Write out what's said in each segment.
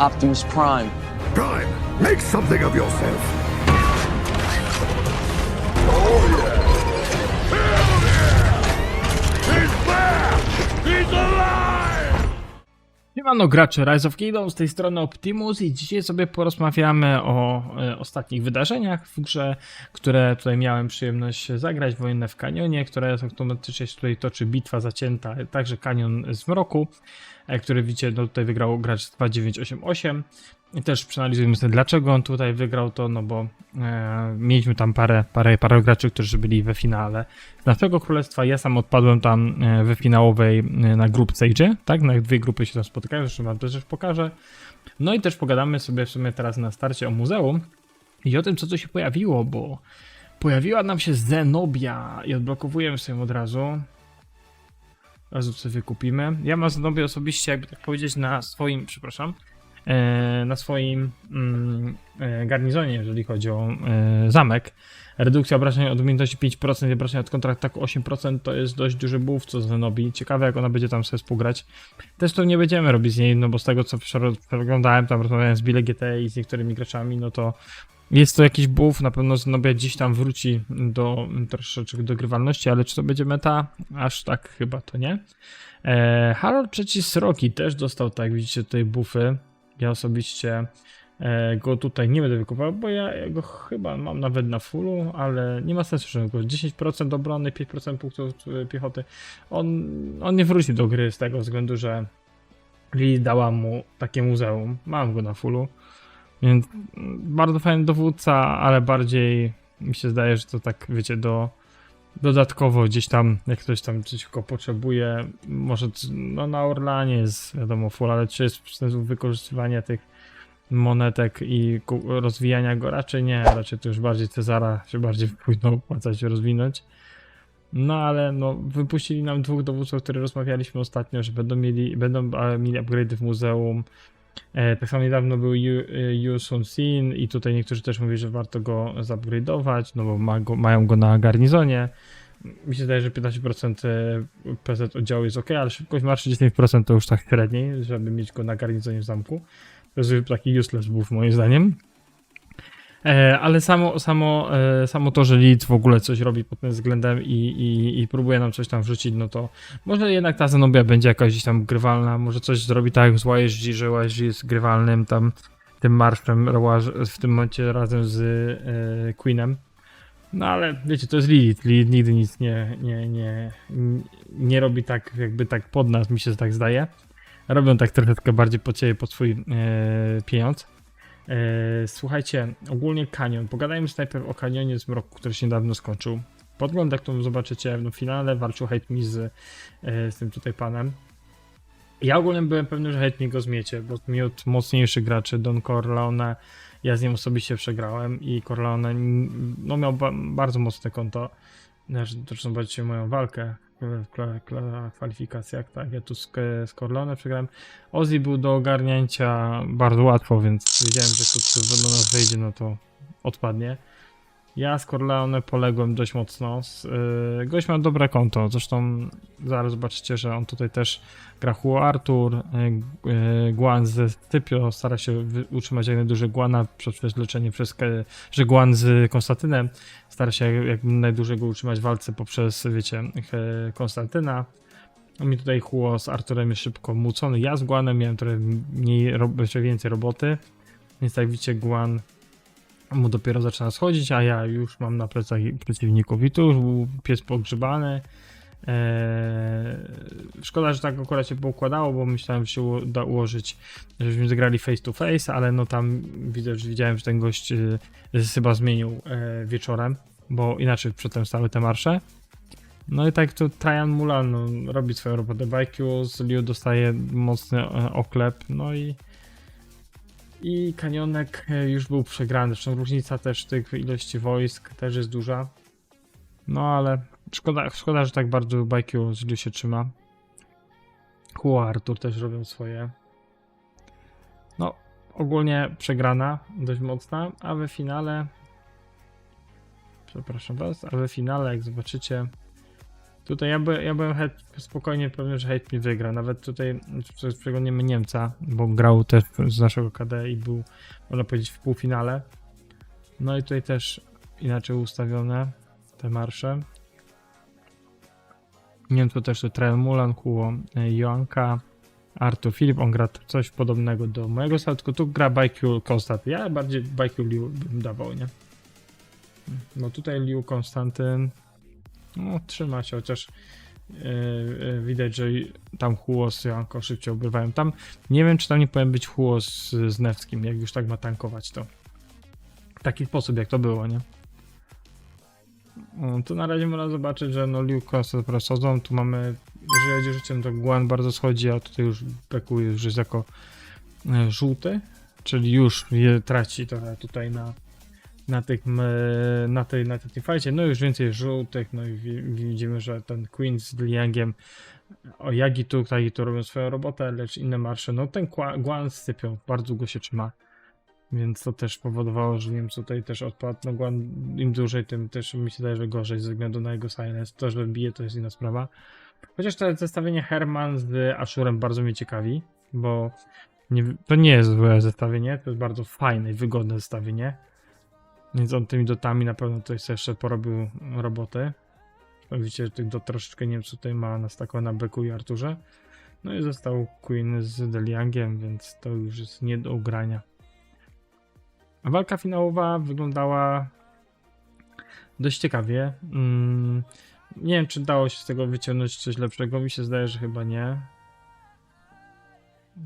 Optimus Prime. Prime, make something of yourself. Siemano gracze Rise of Kingdoms, z tej strony Optimus i dzisiaj sobie porozmawiamy o ostatnich wydarzeniach w grze, które tutaj miałem przyjemność zagrać, Wojenne w Kanionie, które automatycznie się tutaj toczy bitwa zacięta, także Kanion z Mroku, który widzicie, no tutaj wygrał gracz 2988. I też przeanalizujemy sobie, dlaczego on tutaj wygrał to, no bo mieliśmy tam parę graczy, którzy byli we finale z naszego królestwa. Ja sam odpadłem tam we finałowej na Group Stage, tak? Na dwie grupy się tam spotykają, zresztą wam też pokażę. No i też pogadamy sobie w sumie teraz na starcie o muzeum i o tym, co tu się pojawiło, bo pojawiła nam się Zenobia i odblokowujemy sobie od razu. Od razu sobie wykupimy. Ja mam Zenobię osobiście, jakby tak powiedzieć, na swoim, przepraszam, na swoim garnizonie, jeżeli chodzi o zamek. Redukcja obrażeń od umiejętności 5%, obrażeń od kontrataku 8% to jest dość duży buff co Zenobii. Ciekawe jak ona będzie tam sobie współgrać. Też to nie będziemy robić z niej, no bo z tego co przeglądałem, tam rozmawiałem z Bile GT i z niektórymi graczami, no to jest to jakiś buff, na pewno Zenobia gdzieś tam wróci do troszeczkę dogrywalności, ale czy to będzie meta? Aż tak chyba to nie. Harold III Sroki też dostał, tak widzicie, tutaj buffy. Ja osobiście go tutaj nie będę wykupał, bo ja go chyba mam nawet na fullu, ale nie ma sensu, że go 10% obrony, 5% punktów piechoty. On nie wróci do gry z tego względu, że Lili dała mu takie muzeum. Mam go na fullu, więc bardzo fajny dowódca, ale bardziej mi się zdaje, że to tak, wiecie, dodatkowo gdzieś tam, jak ktoś tam coś go potrzebuje, może no na Orlanie jest wiadomo full, ale czy jest sensu wykorzystywania tych monetek i rozwijania go? Raczej nie, raczej to już bardziej Cezara się bardziej późno opłaca się rozwinąć. No ale no wypuścili nam dwóch dowódców, o których rozmawialiśmy ostatnio, że będą mieli upgrade'y w muzeum. Tak samo niedawno był Yu Sun Sin i tutaj niektórzy też mówili, że warto go zupgrade'ować, no bo mają go na garnizonie. Mi się zdaje, że 15% PZ oddziału jest ok, ale szybkość marszu 10% to już tak średniej, żeby mieć go na garnizonie w zamku. To jest taki useless buff moim zdaniem. Ale samo to, że Leeds w ogóle coś robi pod tym względem i próbuje nam coś tam wrzucić, no to może jednak ta Zenobia będzie jakaś gdzieś tam grywalna, może coś zrobi tak jak z YSG, że YSG jest grywalnym tam tym marszem w tym momencie razem z Queenem. No ale wiecie, to jest Lilith. Lilith nigdy nic nie robi tak jakby tak pod nas, mi się tak zdaje. Robią tak troszeczkę bardziej pod siebie, pod swój pieniądz. Słuchajcie, ogólnie Kanion. Pogadajmy najpierw o Kanionie z Mroku, który się niedawno skończył. Podgląd, jak to zobaczycie w finale, walczył Hate Me z tym tutaj panem. Ja ogólnie byłem pewny, że Hate Me go zmiecie, bo miał mocniejszych graczy, Don Corleone. Ja z nim osobiście przegrałem i Corleone no, miał bardzo mocne konto. Zresztą zobaczycie moją walkę w kwalifikacjach, tak, ja tu z Corleone przegrałem. Ozzy był do ogarnięcia bardzo łatwo, więc wiedziałem, że kto do nas wejdzie, no to odpadnie. Ja z Corleone poległem dość mocno. Gość ma dobre konto, zresztą zaraz zobaczycie, że on tutaj też gra Huo Artur, Guan ze Scipio, stara się utrzymać jak najdłużej Guana przez leczenie, że Guan z Konstantynem stara się jak najdłużej go utrzymać w walce poprzez, wiecie, Konstantyna. Mi tutaj Huo z Arturem jest szybko mucony, ja z Guanem miałem trochę więcej roboty, więc jak widzicie Guan mu dopiero zaczyna schodzić, a ja już mam na plecach przeciwników i tu już był pies pogrzebany. Szkoda, że tak akurat się poukładało, bo myślałem, że się uda ułożyć, żebyśmy zagrali face to face, ale no tam widziałem, że ten gość chyba zmienił wieczorem, bo inaczej przedtem stały te marsze. No i tak to Trajan Mulan no, robi swoją robotę. Bajkius, Liu dostaje mocny oklep, no i Kanionek już był przegrany, zresztą różnica też tych ilości wojsk też jest duża. No ale szkoda, że tak bardzo Bajkiu z Liu się trzyma. Huo Artur też robią swoje. No, ogólnie przegrana, dość mocna, a we finale... Przepraszam was, a we finale jak zobaczycie, Tutaj ja byłem spokojnie pewny, że Hate mi wygra. Nawet tutaj przegonimy Niemca, bo grał też z naszego KD i był, można powiedzieć, w półfinale. No i tutaj też inaczej ustawione te marsze. Niemcu też tu Trajan Mulan, Huo, Joanka, Artur Filip, on gra coś podobnego do mojego stylu, tylko tu gra ByQ Konstant. Ja bardziej ByQ Liu bym dawał, nie? No tutaj Liu Konstantyn no, trzyma się, chociaż widać, że tam Huo z Joanką szybciej obrywają. Tam nie wiem, czy tam nie powinien być Huo z Newskim, jak już tak ma tankować to. W taki sposób, jak to było, nie? Tu na razie można zobaczyć, że no Liu Konstantyn schodzą. Tu mamy, jeżeli chodzi o życiem, to Guan bardzo schodzi, a tutaj już Beku już jest jako żółty, czyli już je traci trochę tutaj na tej teamfightie. No już więcej żółtych, no i widzimy, że ten Queen z Liangiem, o Yagi tu robią swoją robotę, lecz inne marsze, no ten Guan sypią, bardzo długo się trzyma. Więc to też powodowało, że Niemcy tutaj też odpadł. No Guan im dłużej, tym też mi się wydaje, że gorzej ze względu na jego silence. To, że bije, to jest inna sprawa. Chociaż to zestawienie Herman z Ashurem bardzo mnie ciekawi, bo to nie jest złe zestawienie, to jest bardzo fajne i wygodne zestawienie. Więc on tymi dotami na pewno tutaj jeszcze porobił roboty. Widzicie, że tych dot troszeczkę Niemców tutaj ma nastakowane na Beku i Arturze. No i został Queen z Deliangiem, więc to już jest nie do ugrania. Walka finałowa wyglądała dość ciekawie. Nie wiem, czy dało się z tego wyciągnąć coś lepszego. Mi się zdaje, że chyba nie.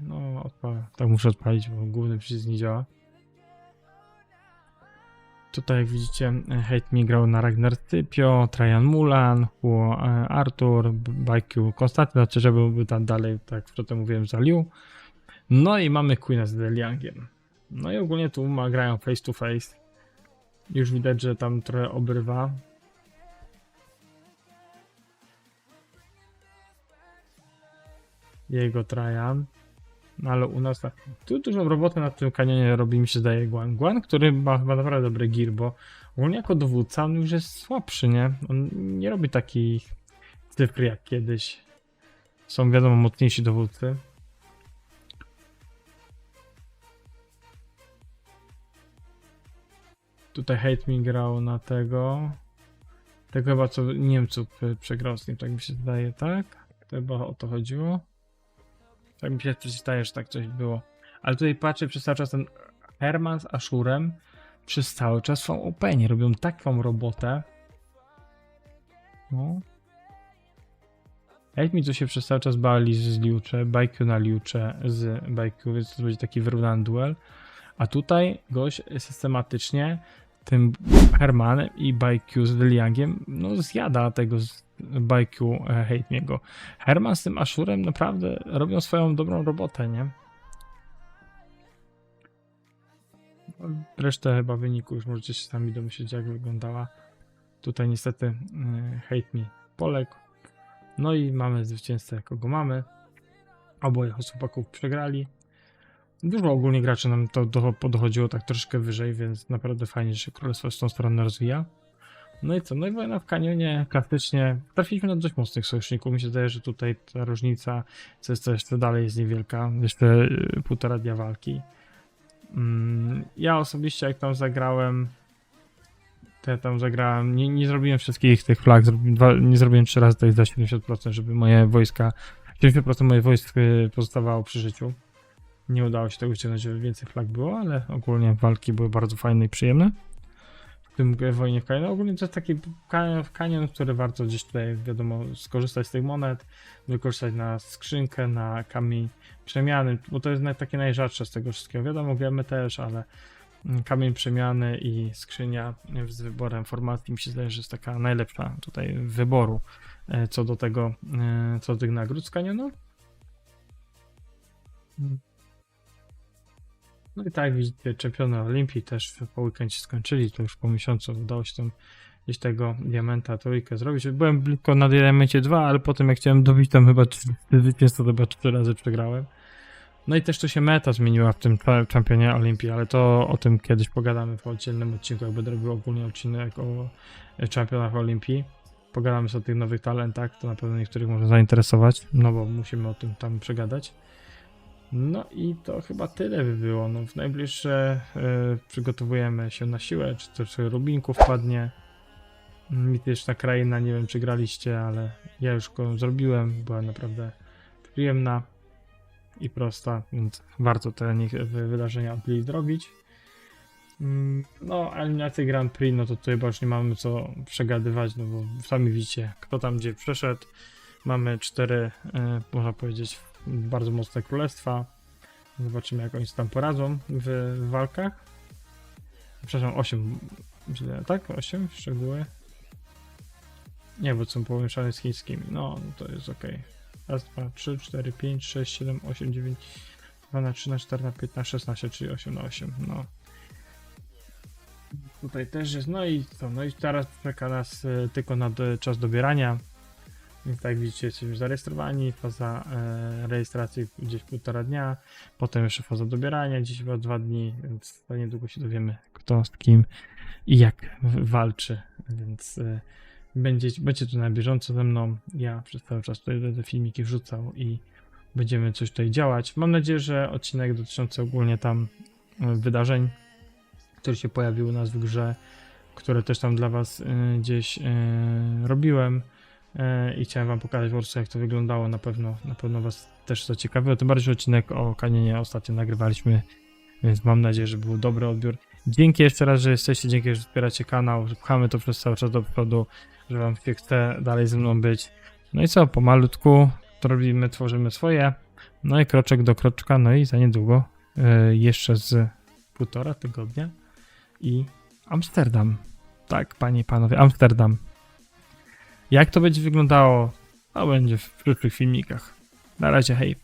No, tak muszę odpalić, bo główny przycisk nie działa. Tutaj jak widzicie, Hate Me grał na Ragnar Typio, Trajan Mulan, Huo Artur, ByQ Konstantyn, znaczy, że byłby tam dalej, tak przedtem mówiłem, za Liu. No i mamy Queena z Deliangiem. No i ogólnie tu grają face to face. Już widać, że tam trochę obrywa. Jego Trajan. No ale u nas tu dużą robotę na tym kanionie robi, mi się zdaje, Guan. Guan, który ma chyba naprawdę dobry gear, bo ogólnie jako dowódca on już jest słabszy, nie? On nie robi takich cyfr jak kiedyś. Są wiadomo mocniejsi dowódcy. Tutaj Hate Me grał na tego chyba co Niemców przegrał z nim, tak mi się zdaje, tak? To chyba o to chodziło. Tak mi się zdaje, że tak coś było. Ale tutaj patrzę, przez cały czas ten Herman z Ashurem przez cały czas są openi, robią taką robotę. No. Hate Me tu się przez cały czas bali z Liucze, ByQ na Liucze z ByQ, więc to będzie taki wyrównany duel. A tutaj gość systematycznie tym Hermanem i ByQ z Deliangiem no zjada tego ByQ Hate Me'ego. Herman z tym Ashurem naprawdę robią swoją dobrą robotę, nie? Resztę chyba wyniku już możecie się sami domyślić, jak wyglądała. Tutaj niestety Hate Me poległ. No i mamy zwycięzcę, kogo mamy. Oboje chłopaków przegrali. Dużo ogólnie graczy nam to dochodziło tak troszkę wyżej, więc naprawdę fajnie, że się królestwo z tą stronę rozwija. No i co? No i wojna w kanionie klasycznie. Trafiliśmy na dość mocnych sojuszników. Mi się zdaje, że tutaj ta różnica, co jest jeszcze dalej, jest niewielka. Jeszcze półtora dnia walki. Ja osobiście jak tam zagrałem, nie zrobiłem wszystkich tych flag, nie zrobiłem 3 razy tutaj za 70%, żeby moje wojska, 70% moich wojsk pozostawało przy życiu. Nie udało się tego wyciągnąć, żeby więcej flag było, ale ogólnie walki były bardzo fajne i przyjemne. W tym wojnie w kanionie. Ogólnie to jest taki kanion, który warto gdzieś tutaj, wiadomo, skorzystać z tych monet, wykorzystać na skrzynkę, na kamień przemiany, bo to jest takie najrzadsze z tego wszystkiego. Wiadomo, wiemy też, ale kamień przemiany i skrzynia z wyborem formacji mi się zdaje, że jest taka najlepsza tutaj wyboru co do tego, co do tych nagród z kanionu. No i tak widzicie, czempiony Olimpii też po weekendzie skończyli, to już po miesiącu udało się tam gdzieś tego diamenta trójkę zrobić. Byłem blisko na diamencie 2, ale potem jak chciałem dobić tam chyba 3 zwycięstwo, to chyba 4 razy przegrałem. No i też to się meta zmieniła w tym czempionie Olimpii, ale to o tym kiedyś pogadamy w oddzielnym odcinku, jak będę robił ogólnie odcinek o czempionach Olimpii. pogadamy sobie o tych nowych talentach, to na pewno niektórych może zainteresować, no bo musimy o tym tam przegadać. No i to chyba tyle by było. No w najbliższe przygotowujemy się na siłę, czy też Rubinku wpadnie. Mityczna kraina, nie wiem czy graliście, ale ja już go zrobiłem, była naprawdę przyjemna i prosta, więc warto te wydarzenia zrobić. No, eliminację Grand Prix, no to tutaj chyba już nie mamy co przegadywać, no bo sami widzicie, kto tam gdzie przeszedł. Mamy 4, można powiedzieć, bardzo mocne królestwa. Zobaczymy, jak oni się tam poradzą w walkach. Przepraszam, 8, tak? 8 szczegóły. Nie, bo są pomieszane z chińskimi. No, to jest ok. Raz, 2, 3, 4, 5, 6, 7, 8, 9, 12, 13, 14, 15, 16, czyli 8 na 8. No. Tutaj też jest. No i co? No i teraz czeka nas tylko na czas dobierania. Więc tak jak widzicie, jesteśmy zarejestrowani. Faza rejestracji gdzieś 1,5 dnia. Potem jeszcze faza dobierania, gdzieś chyba 2 dni. Więc za niedługo się dowiemy, kto z kim i jak walczy. Więc będzie tu na bieżąco ze mną. Ja przez cały czas tutaj będę filmiki wrzucał i będziemy coś tutaj działać. Mam nadzieję, że odcinek dotyczący ogólnie tam wydarzeń, które się pojawiły u nas w grze, które też tam dla was gdzieś robiłem i chciałem wam pokazać po prostu, jak to wyglądało. Na pewno was też to ciekawiło. Tym bardziej, że odcinek o Kanionie ostatnio nagrywaliśmy, więc mam nadzieję, że był dobry odbiór. Dzięki jeszcze raz, że jesteście, dzięki, że wspieracie kanał, że pchamy to przez cały czas do przodu, że wam się chce dalej ze mną być. No i co, pomalutku to robimy, tworzymy swoje, no i kroczek do kroczka, no i za niedługo jeszcze z 1,5 tygodnia i Amsterdam. Tak, panie i panowie, Amsterdam. Jak to będzie wyglądało, to będzie w przyszłych filmikach. Na razie, hej.